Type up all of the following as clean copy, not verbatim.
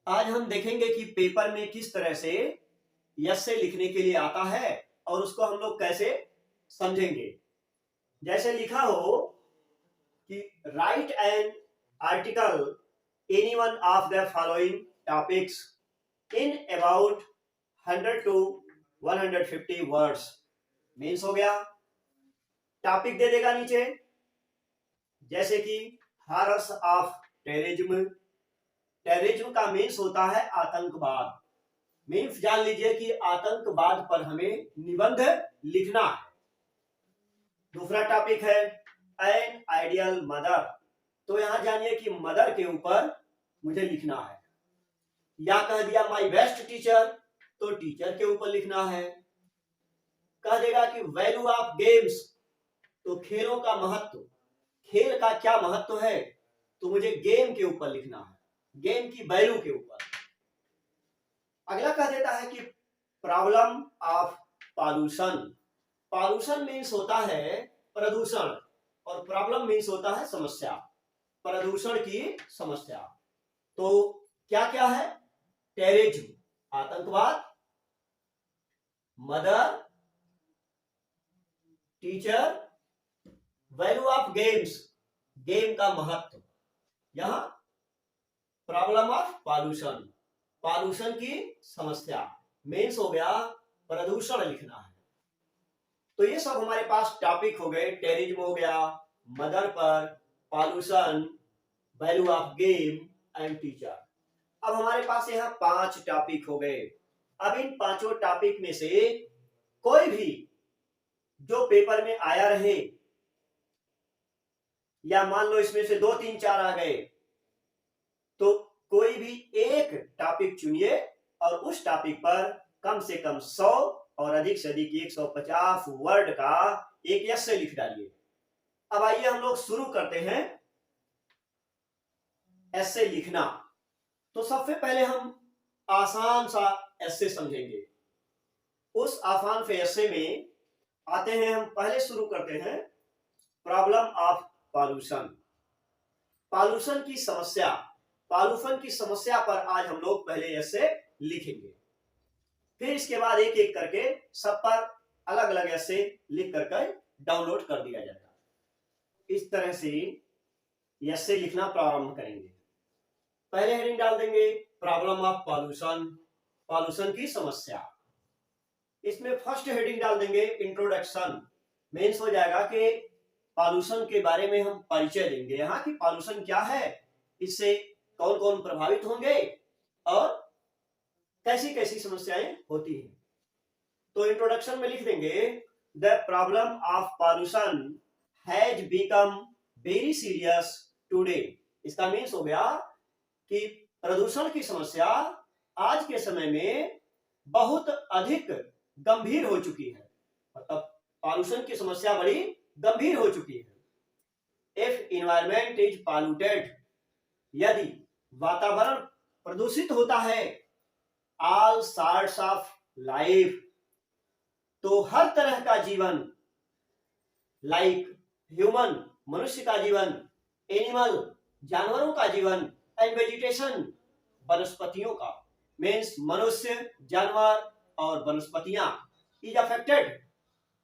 आज हम देखेंगे कि पेपर में किस तरह से यस से लिखने के लिए आता है और उसको हम लोग कैसे समझेंगे। जैसे लिखा हो कि right an article any one of the following topics in about 100 to 150 words. Means हो गया, टॉपिक दे देगा नीचे, जैसे कि हॉरर्स ऑफ टेररिज्म। टेररिज्म का मीन्स होता है आतंकवाद। मीन्स जान लीजिए कि आतंकवाद पर हमें निबंध लिखना है। दूसरा टॉपिक है एन आइडियल मदर, तो यहां जानिए कि मदर के ऊपर मुझे लिखना है। या कह दिया माय बेस्ट टीचर, तो टीचर के ऊपर लिखना है। कह देगा कि वैल्यू ऑफ गेम्स, तो खेलों का महत्व, खेल का क्या महत्व है, तो मुझे गेम के ऊपर लिखना है, गेम की वैल्यू के ऊपर। अगला कह देता है कि problem of pollution. Pollution means होता है प्रदूषण और प्रॉब्लम मीन्स होता है समस्या, प्रदूषण की समस्या। तो क्या क्या है? टेररिज्म आतंकवाद, mother teacher, value of games game का महत्व, यहां प्रॉब्लम ऑफ पॉल्यूशन पॉल्यूशन की समस्या, मीन्स हो गया प्रदूषण लिखना है। तो ये सब हमारे पास टॉपिक हो गए। टेररिज्म हो गया, मदर पर, pollution, value of game and teacher. अब हमारे पास यहाँ 5 टॉपिक हो गए। अब इन 5 टॉपिक में से कोई भी जो पेपर में आया रहे, या मान लो इसमें से 2 3 4 आ गए, तो कोई भी एक टॉपिक चुनिए और उस टॉपिक पर कम से कम 100 और अधिक से अधिक 150 वर्ड का एक यस से लिख डालिए। अब आइए हम लोग शुरू करते हैं ऐसे लिखना। तो सबसे पहले हम आसान सा ऐसे समझेंगे। उस आसान से ऐसे में आते हैं हम, पहले शुरू करते हैं प्रॉब्लम ऑफ पॉल्यूशन। पॉल्यूशन की समस्या, पॉल्यूशन की समस्या पर आज हम लोग पहले ऐसे लिखेंगे, फिर इसके बाद एक एक करके सब पर अलग अलग ऐसे लिख करके डाउनलोड कर दिया जाएगा। इस तरह से ऐसे लिखना प्रारंभ करेंगे। पहले हेडिंग डाल देंगे प्रॉब्लम ऑफ पॉल्यूशन, पॉल्यूशन की समस्या। इसमें फर्स्ट हेडिंग डाल देंगे इंट्रोडक्शन। मीन्स हो जाएगा कि पॉल्यूशन के बारे में हम परिचय देंगे, यहाँ की पॉल्यूशन क्या है, इससे कौन कौन प्रभावित होंगे और कैसी कैसी समस्याएं होती हैं। तो इंट्रोडक्शन में लिख देंगे the problem of pollution has become very serious today. इसका मीन्स हो गया कि प्रदूषण की समस्या आज के समय में बहुत अधिक गंभीर हो चुकी है। मतलब पॉल्यूशन की समस्या बड़ी गंभीर हो चुकी है। इफ एनवायरमेंट इज पॉल्यूटेड, यदि वातावरण प्रदूषित होता है, ऑल सॉर्ट्स ऑफ लाइफ, तो हर तरह का जीवन, लाइक ह्यूमन मनुष्य का जीवन, एनिमल जानवरों का जीवन, एंड वेजिटेशन वनस्पतियों का, मीन्स मनुष्य, जानवर और वनस्पतियां इज अफेक्टेड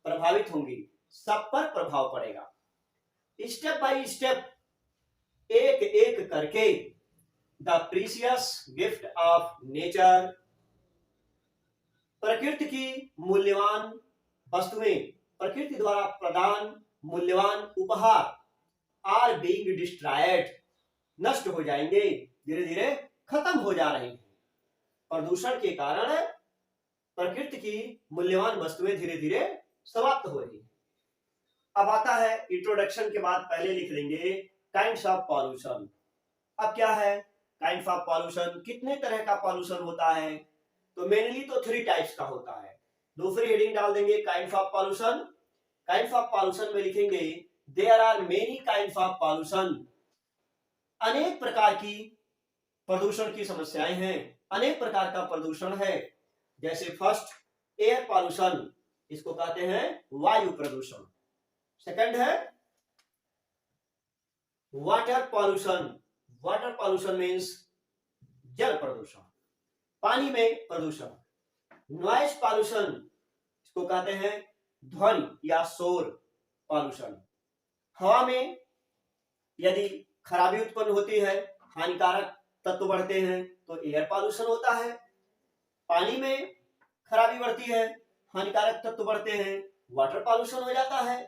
प्रभावित होंगी, सब पर प्रभाव पड़ेगा। स्टेप बाय स्टेप, एक एक करके the precious gift of nature, प्रकृति की मूल्यवान वस्तुएं, प्रकृति द्वारा प्रदान मूल्यवान उपहार, आर बीइंग डिस्ट्रॉयड, नष्ट हो जाएंगे, धीरे धीरे खत्म हो जा रही हैं। प्रदूषण के कारण प्रकृति की मूल्यवान वस्तुएं धीरे धीरे समाप्त हो रही हैं। अब आता है इंट्रोडक्शन के बाद पहले लिख देंगे काइंड्स ऑफ पॉल्यूशन। अब क्या है काइंड्स ऑफ पॉल्यूशन, कितने तरह का पॉल्यूशन होता है, तो मेनली तो 3 टाइप्स का होता है। दूसरी हेडिंग डाल देंगे kinds of pollution. Kinds of pollution में लिखेंगे there are many kinds of pollution, अनेक प्रकार की प्रदूषण की समस्याएं हैं, अनेक प्रकार का प्रदूषण है। जैसे फर्स्ट एयर पॉल्यूशन, इसको कहते हैं वायु प्रदूषण। सेकंड है water pollution, water pollution means जल प्रदूषण, पानी में प्रदूषण। नॉइज पॉल्यूशन, इसको कहते हैं ध्वनि या शोर पॉल्यूशन। हवा में यदि खराबी उत्पन्न होती है, हानिकारक तत्व बढ़ते हैं तो एयर पॉल्यूशन होता है। पानी में खराबी बढ़ती है, हानिकारक तत्व बढ़ते हैं, वाटर पॉल्यूशन हो जाता है।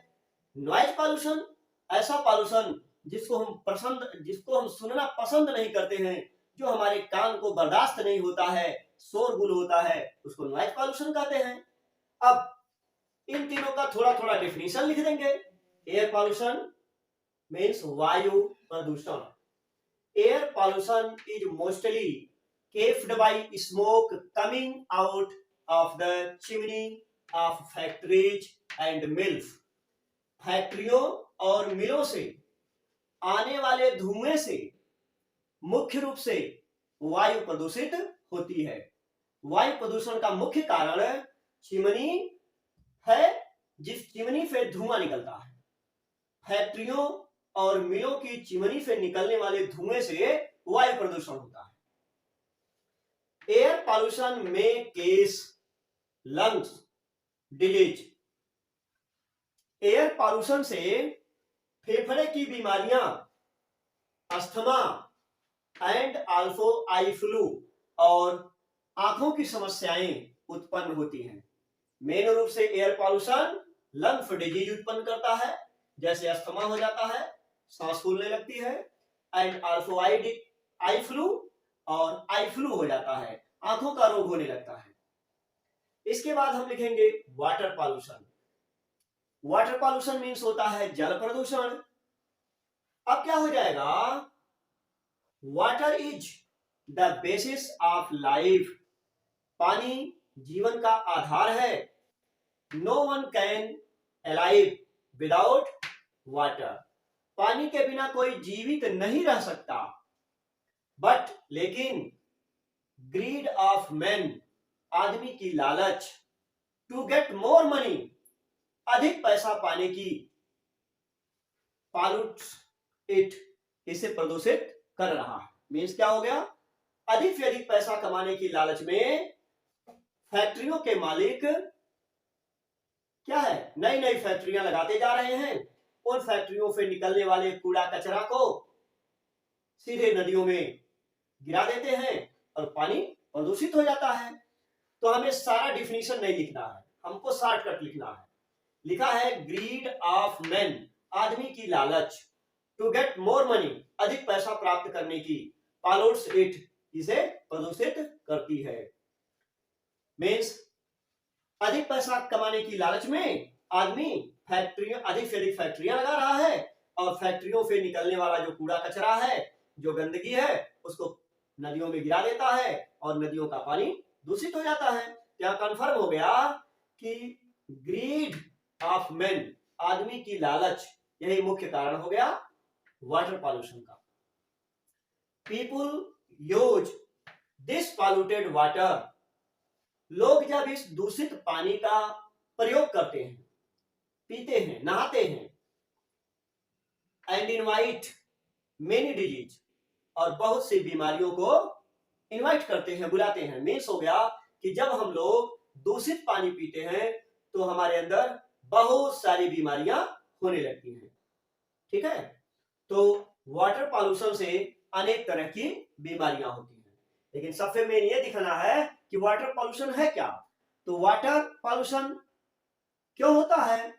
नॉइज पॉल्यूशन ऐसा पॉल्यूशन जिसको हम सुनना पसंद नहीं करते हैं, जो हमारे कान को बर्दाश्त नहीं होता है, शोरगुल होता है, उसको नॉइज पॉल्यूशन कहते हैं। अब इन तीनों का थोड़ा थोड़ा डेफिनेशन लिख देंगे। एयर पॉल्यूशन मीन्स वायु प्रदूषण। Air pollution is mostly caused by smoke coming out of the chimney of factories and mills. फैक्ट्रियों और मिलों से आने वाले धुएं से मुख्य रूप से वायु प्रदूषित होती है। वायु प्रदूषण का मुख्य कारण चिमनी है, जिस चिमनी से धुआं निकलता है। फैक्ट्रियों और मिलों की चिमनी से निकलने वाले धुएं से वायु प्रदूषण होता है। एयर पॉल्यूशन में case lungs disease. Air pollution से फेफड़े की बीमारियां, asthma and also eye flu और आंखों की समस्याएं उत्पन्न होती हैं। मेन रूप से एयर पॉल्यूशन लंग्स डिजीज उत्पन्न करता है, जैसे अस्थमा हो जाता है, सांस फूलने लगती है, एंड आल्सो आई फ्लू, और आई फ्लू हो जाता है, आंखों का रोग होने लगता है। इसके बाद हम लिखेंगे water pollution. Water pollution means होता है जल प्रदूषण। अब क्या हो जाएगा, water is the basis of life. पानी जीवन का आधार है। No one can alive without water. पानी के बिना कोई जीवित नहीं रह सकता। बट लेकिन ग्रीड ऑफ मैन, आदमी की लालच, टू गेट मोर मनी, अधिक पैसा पाने की, पॉल्यूट्स इट, इसे प्रदूषित कर रहा है। मीन्स क्या हो गया, अधिक से अधिक पैसा कमाने की लालच में फैक्ट्रियों के मालिक क्या है, नई नई फैक्ट्रियां लगाते जा रहे हैं। उन फैक्ट्रियों से निकलने वाले कूड़ा कचरा को सीधे नदियों में गिरा देते हैं और पानी प्रदूषित हो जाता है। तो हमें सारा डिफिनीशन नहीं लिखना है, हमको शॉर्टकट लिखना है। लिखा है ग्रीड ऑफ मैन, आदमी की लालच, टू गेट मोर मनी, अधिक पैसा प्राप्त करने की, पॉल्यूट्स इट, इसे प्रदूषित करती है। मीन्स अधिक पैसा कमाने की लालच में आदमी फैक्ट्रियां, अधिक से अधिक फैक्ट्रियां लगा रहा है और फैक्ट्रियों से निकलने वाला जो कूड़ा कचरा है, जो गंदगी है, उसको नदियों में गिरा देता है और नदियों का पानी दूषित हो जाता है। क्या कंफर्म हो गया कि ग्रीड ऑफ मैन, आदमी की लालच, यही मुख्य कारण हो गया वाटर पॉल्यूशन का। People use this polluted water. लोग जब इस दूषित पानी का प्रयोग करते हैं, पीते हैं, नहाते हैं, एंड इनवाइट मेनी डिजीज, और बहुत सी बीमारियों को इनवाइट करते हैं, बुलाते हैं। मीन्स हो गया कि जब हम लोग दूषित पानी पीते हैं तो हमारे अंदर बहुत सारी बीमारियां होने लगती हैं। ठीक है, तो वाटर पॉल्यूशन से अनेक तरह की बीमारियां होती हैं, लेकिन सबसे मेन ये दिखाना है कि वाटर पॉल्यूशन है क्या। तो वाटर पॉल्यूशन क्यों होता है,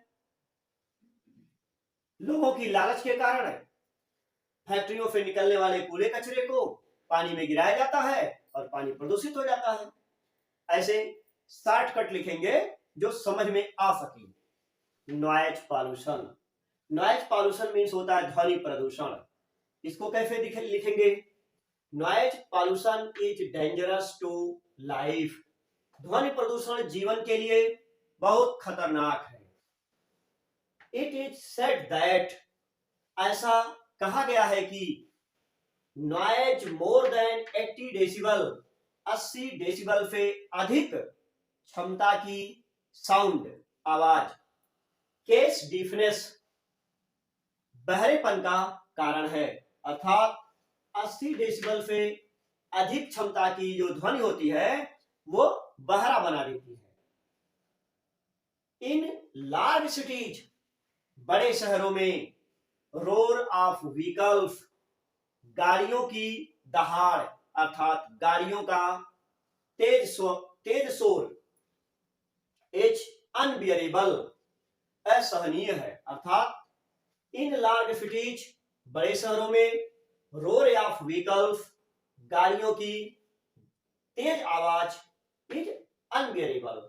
लोगों की लालच के कारण है। फैक्ट्रियों से निकलने वाले कूड़े कचरे को पानी में गिराया जाता है और पानी प्रदूषित हो जाता है। ऐसे शॉर्टकट लिखेंगे जो समझ में आ सके। Noise pollution. Noise pollution means होता है ध्वनि प्रदूषण। इसको कैसे लिखेंगे, noise pollution is dangerous to life. ध्वनि प्रदूषण जीवन के लिए बहुत खतरनाक है। इट इज सेड दैट, ऐसा कहा गया है कि noise more than 80 decibel, 80 decibel से अधिक क्षमता की साउंड, आवाज, केस डीफनेस, बहरेपन का कारण है। अर्थात 80 डेसिबल से अधिक क्षमता की जो ध्वनि होती है वो बहरा बना देती है। इन लार्ज सिटीज, बड़े शहरों में, रोर ऑफ व्हीकल्स, गाड़ियों की दहाड़ अर्थात गाड़ियों का तेज शोर, इज अनबियरेबल, असहनीय है। अर्थात इन लार्ज सिटीज, बड़े शहरों में, रोर ऑफ व्हीकल्स, गाड़ियों की तेज आवाज, इज अनबियरेबल,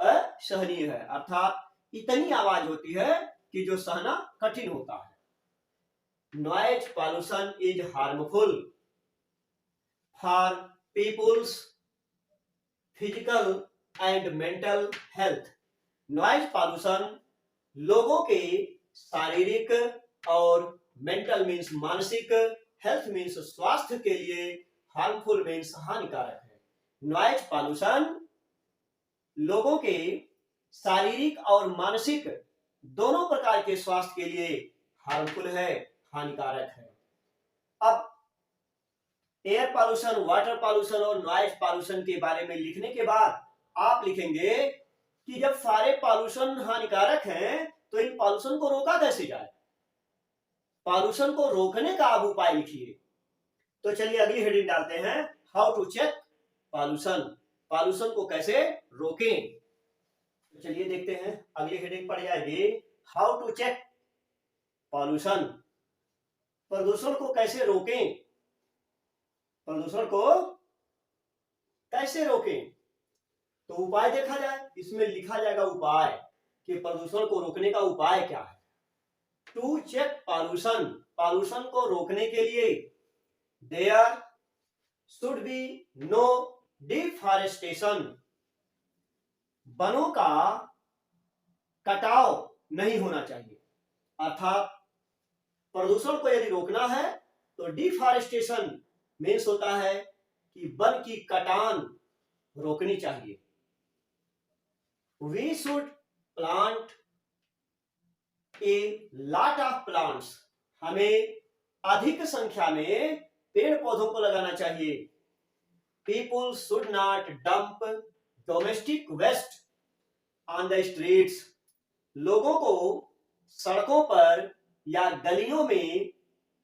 असहनीय है। अर्थात इतनी आवाज होती है कि जो सहना कठिन होता है। Noise pollution is harmful for people's physical and mental health. Noise pollution लोगों के शारीरिक और मेंटल मीन्स मानसिक, हेल्थ मीन्स स्वास्थ्य के लिए, हार्मफुल मीन्स हानिकारक है। नॉइज पॉल्यूशन लोगों के शारीरिक और मानसिक दोनों प्रकार के स्वास्थ्य के लिए हार्मफुल है, हानिकारक है। अब एयर पॉल्यूशन, वाटर पॉल्यूशन और नॉइज पॉल्यूशन के बारे में लिखने के बाद आप लिखेंगे कि जब सारे पॉल्यूशन हानिकारक हैं तो इन पॉल्यूशन को रोका कैसे जाए। पॉल्यूशन को रोकने का आप उपाय लिखिए। तो चलिए अगली हेडिंग डालते हैं, how to check pollution. Pollution को कैसे रोकें। तो चलिए देखते हैं, अगली हेडिंग पड़ जाएगी हाउ टू चेक पॉल्यूशन। प्रदूषण को कैसे रोकें। प्रदूषण को कैसे रोकें, तो उपाय देखा जाए। इसमें लिखा जाएगा उपाय कि प्रदूषण को रोकने का उपाय क्या है। टू चेक पॉल्यूशन, पॉल्यूशन को रोकने के लिए there should be no deforestation, वनों का कटाव नहीं होना चाहिए। अर्थात प्रदूषण को यदि रोकना है तो डिफॉरेस्टेशन मीन्स होता है कि वन की कटान रोकनी चाहिए। We should plant a lot of plants, हमें अधिक संख्या में पेड़ पौधों को लगाना चाहिए। People should not dump domestic waste on the streets, लोगों को सड़कों पर या गलियों में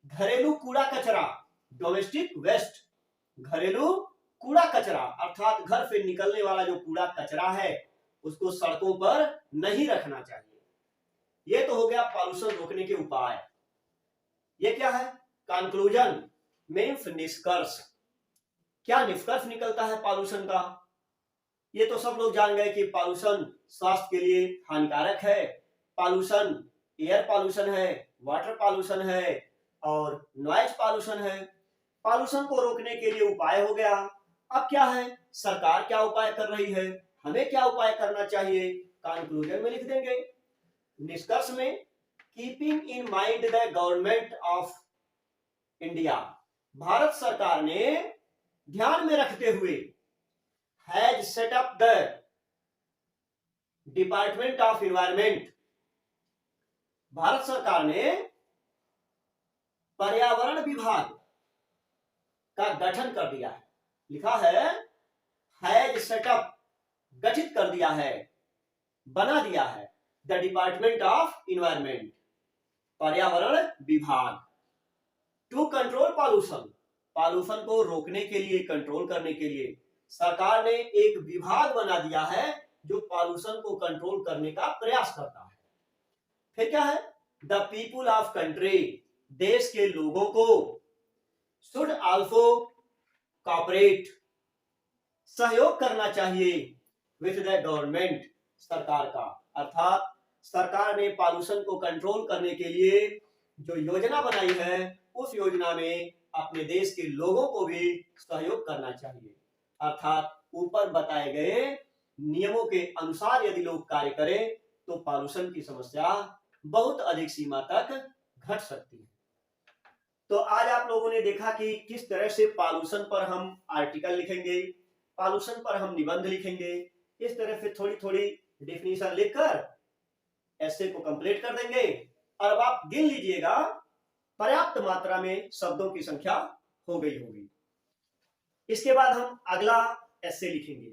घरेलू कूड़ा कचरा, डोमेस्टिक वेस्ट घरेलू कूड़ा कचरा अर्थात घर से निकलने वाला जो कूड़ा कचरा है उसको सड़कों पर नहीं रखना चाहिए। ये तो हो गया पॉल्यूशन रोकने के उपाय। ये क्या है, कंक्लूजन मीन्स निष्कर्ष। क्या निष्कर्ष निकलता है पॉल्यूशन का। ये तो सब लोग जान गए कि पॉल्यूशन स्वास्थ्य के लिए हानिकारक है। पॉल्यूशन एयर पॉल्यूशन है, वाटर पॉल्यूशन है और नॉइज पॉल्यूशन है। पॉल्यूशन को रोकने के लिए उपाय हो गया। अब क्या है, सरकार क्या उपाय कर रही है, हमें क्या उपाय करना चाहिए, कंक्लूजन में लिख देंगे। निष्कर्ष में, keeping in mind the government of India, Bharat सरकार ने ध्यान में रखते हुए has set up the department of environment, Bharat सरकार ने पर्यावरण विभाग का गठन कर दिया है। लिखा है हैज सेटअप, गठित कर दिया है, बना दिया है। द डिपार्टमेंट ऑफ एनवायरमेंट, पर्यावरण विभाग। टू कंट्रोल पॉल्यूशन, पॉल्यूशन को रोकने के लिए, कंट्रोल करने के लिए सरकार ने एक विभाग बना दिया है जो पॉल्यूशन को कंट्रोल करने का प्रयास करता है। फिर क्या है, द पीपुल ऑफ कंट्री, देश के लोगों को शुड आल्सो कॉपरेट, सहयोग करना चाहिए विथ द गवर्नमेंट, सरकार का। अर्थात सरकार ने पॉल्यूशन को कंट्रोल करने के लिए जो योजना बनाई है उस योजना में अपने देश के लोगों को भी सहयोग करना चाहिए। अर्थात ऊपर बताए गए नियमों के अनुसार यदि लोग कार्य करें तो पॉल्यूशन की समस्या बहुत अधिक सीमा तक घट सकती है। तो आज आप लोगों ने देखा कि किस तरह से पॉल्यूशन पर हम आर्टिकल लिखेंगे, पॉल्यूशन पर हम निबंध लिखेंगे। इस तरह से थोड़ी थोड़ी डेफिनेशन लिखकर ऐसे को कंप्लीट कर देंगे। और अब आप गिन लीजिएगा, पर्याप्त मात्रा में शब्दों की संख्या हो गई होगी। इसके बाद हम अगला एस्से लिखेंगे।